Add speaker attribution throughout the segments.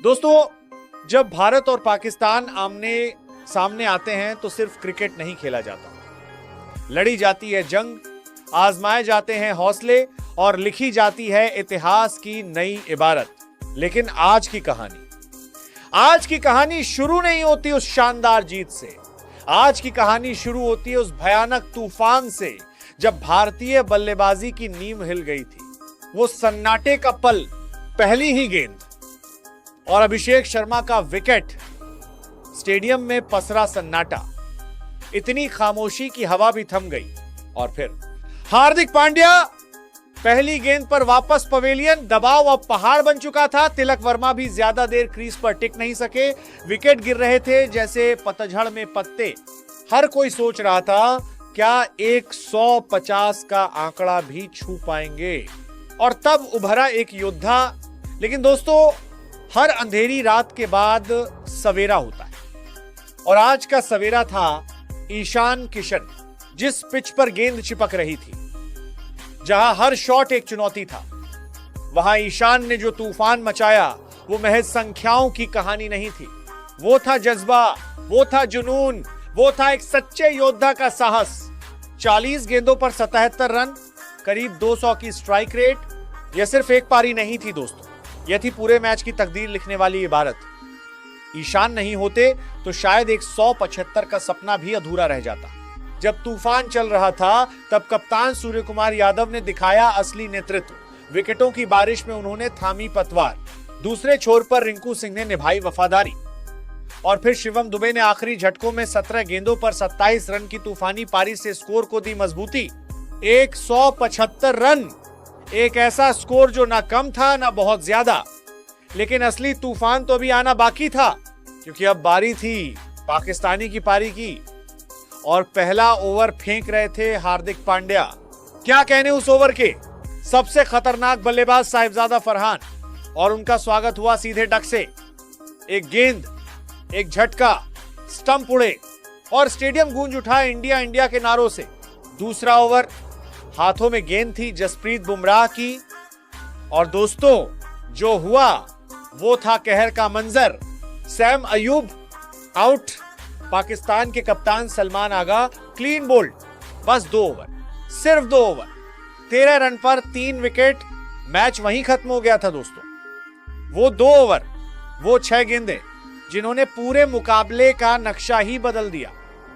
Speaker 1: दोस्तों, जब भारत और पाकिस्तान आमने सामने आते हैं तो सिर्फ क्रिकेट नहीं खेला जाता, लड़ी जाती है जंग, आजमाए जाते हैं हौसले और लिखी जाती है इतिहास की नई इबारत। लेकिन आज की कहानी शुरू नहीं होती उस शानदार जीत से। आज की कहानी शुरू होती है उस भयानक तूफान से जब भारतीय बल्लेबाजी की नींव हिल गई थी। वो सन्नाटे का पल, पहली ही गेंद और अभिषेक शर्मा का विकेट, स्टेडियम में पसरा सन्नाटा, इतनी खामोशी की हवा भी थम गई। और फिर हार्दिक पांड्या पहली गेंद पर वापस पवेलियन। दबाव अब पहाड़ बन चुका था। तिलक वर्मा भी ज्यादा देर क्रीज पर टिक नहीं सके। विकेट गिर रहे थे जैसे पतझड़ में पत्ते। हर कोई सोच रहा था क्या 150 का आंकड़ा भी छू पाएंगे। और तब उभरा एक योद्धा। लेकिन दोस्तों, हर अंधेरी रात के बाद सवेरा होता है और आज का सवेरा था ईशान किशन। जिस पिच पर गेंद चिपक रही थी, जहां हर शॉट एक चुनौती था, वहां ईशान ने जो तूफान मचाया वो महज संख्याओं की कहानी नहीं थी। वो था जज्बा, वो था जुनून, वो था एक सच्चे योद्धा का साहस। 40 गेंदों पर 77 रन, करीब 200 की स्ट्राइक रेट। यह सिर्फ एक पारी नहीं थी दोस्तों, यह थी पूरे मैच की तकदीर लिखने वाली इबारत। ईशान नहीं होते तो शायद एक 175 का सपना भी अधूरा रह जाता। जब तूफान चल रहा था तब कप्तान सूर्यकुमार यादव ने दिखाया असली नेतृत्व। विकेटों की बारिश में उन्होंने थामी पतवार। दूसरे छोर पर रिंकू सिंह ने निभाई वफादारी। और फिर शिवम दुबे ने आखिरी झटकों में 17 गेंदों पर 27 रन की तूफानी पारी से स्कोर को दी मजबूती। 175 रन, एक ऐसा स्कोर जो ना कम था ना बहुत ज्यादा। लेकिन असली तूफान तो अभी आना बाकी था, क्योंकि अब बारी थी पाकिस्तानी की पारी की। और पहला ओवर फेंक रहे थे हार्दिक पांड्या। क्या कहने उस ओवर के। सबसे खतरनाक बल्लेबाज साहिबजादा फरहान, और उनका स्वागत हुआ सीधे डक से। एक गेंद, एक झटका, स्टंप उड़े और स्टेडियम गूंज उठा इंडिया इंडिया के नारों से। दूसरा ओवर, हाथों में गेंद थी जसप्रीत बुमराह की। और दोस्तों, जो हुआ वो था कहर का मंजर। सैम अयूब आउट, पाकिस्तान के कप्तान सलमान आगा क्लीन बोल्ड। बस 2 ओवर, सिर्फ 2 ओवर, 13 रन पर 3 विकेट। मैच वहीं खत्म हो गया था दोस्तों। वो 2 ओवर, वो 6 गेंदें जिन्होंने पूरे मुकाबले का नक्शा ही बदल दिया।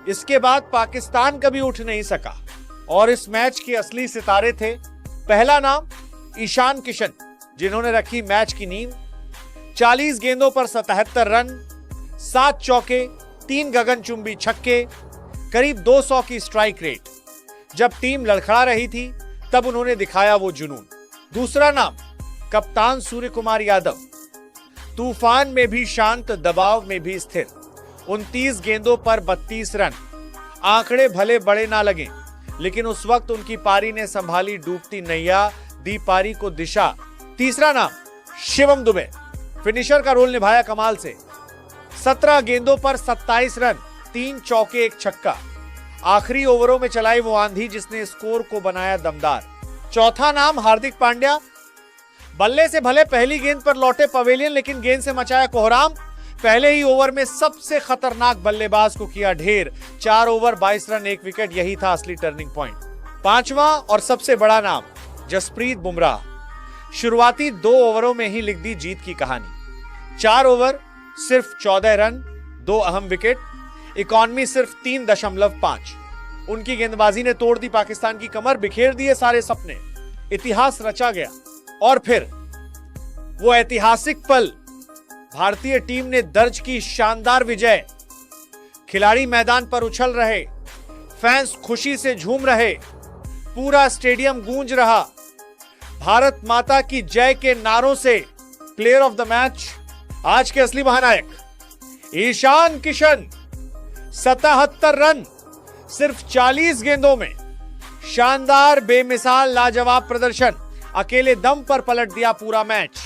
Speaker 1: इसके बाद पाकिस्तान कभी उठ नहीं सका। और इस मैच के असली सितारे थे, पहला नाम ईशान किशन, जिन्होंने रखी मैच की नींव। 40 गेंदों पर 77 रन, 7 चौके, 3 गगनचुंबी छक्के, करीब 200 की स्ट्राइक रेट। जब टीम लड़खड़ा रही थी तब उन्होंने दिखाया वो जुनून। दूसरा नाम कप्तान सूर्यकुमार यादव, तूफान में भी शांत, दबाव में भी स्थिर। 29 गेंदों पर 32 रन। आंकड़े भले बड़े ना लगे, लेकिन उस वक्त उनकी पारी ने संभाली डूबती नैया, दी पारी को दिशा। तीसरा नाम शिवम दुबे, फिनिशर का रोल निभाया कमाल से। 17 गेंदों पर 27 रन, 3 चौके, 1 छक्का। आखिरी ओवरों में चलाई वो आंधी जिसने स्कोर को बनाया दमदार। चौथा नाम हार्दिक पांड्या, बल्ले से भले पहली गेंद पर लौटे पवेलियन, लेकिन गेंद से मचाया कोहराम। पहले ही ओवर में सबसे खतरनाक बल्लेबाज को किया ढेर। 4 ओवर 22 रन, 1 विकेट, यही था असली टर्निंग पॉइंट। पांचवा और सबसे बड़ा नाम जसप्रीत बुमराह, शुरुआती 2 ओवरों में ही लिख दी जीत की कहानी। 4 ओवर, सिर्फ 14 रन, 2 अहम विकेट, इकॉनमी सिर्फ 3.5। उनकी गेंदबाजी ने तोड़ दी पाकिस्तान की कमर, बिखेर दिए सारे सपने। इतिहास रचा गया। और फिर वो ऐतिहासिक पल, भारतीय टीम ने दर्ज की शानदार विजय। खिलाड़ी मैदान पर उछल रहे, फैंस खुशी से झूम रहे, पूरा स्टेडियम गूंज रहा भारत माता की जय के नारों से। प्लेयर ऑफ द मैच, आज के असली महानायक ईशान किशन। 77 रन, सिर्फ 40 गेंदों में। शानदार, बेमिसाल, लाजवाब प्रदर्शन। अकेले दम पर पलट दिया पूरा मैच।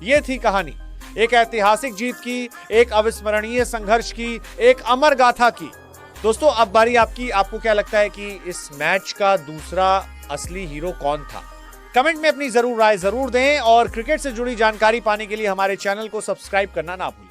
Speaker 1: यह थी कहानी, एक ऐतिहासिक जीत की, एक अविस्मरणीय संघर्ष की, एक अमर गाथा की। दोस्तों, अब बारी आपकी। आपको क्या लगता है कि इस मैच का दूसरा असली हीरो कौन था? कमेंट में अपनी जरूर राय जरूर दें और क्रिकेट से जुड़ी जानकारी पाने के लिए हमारे चैनल को सब्सक्राइब करना ना भूलें।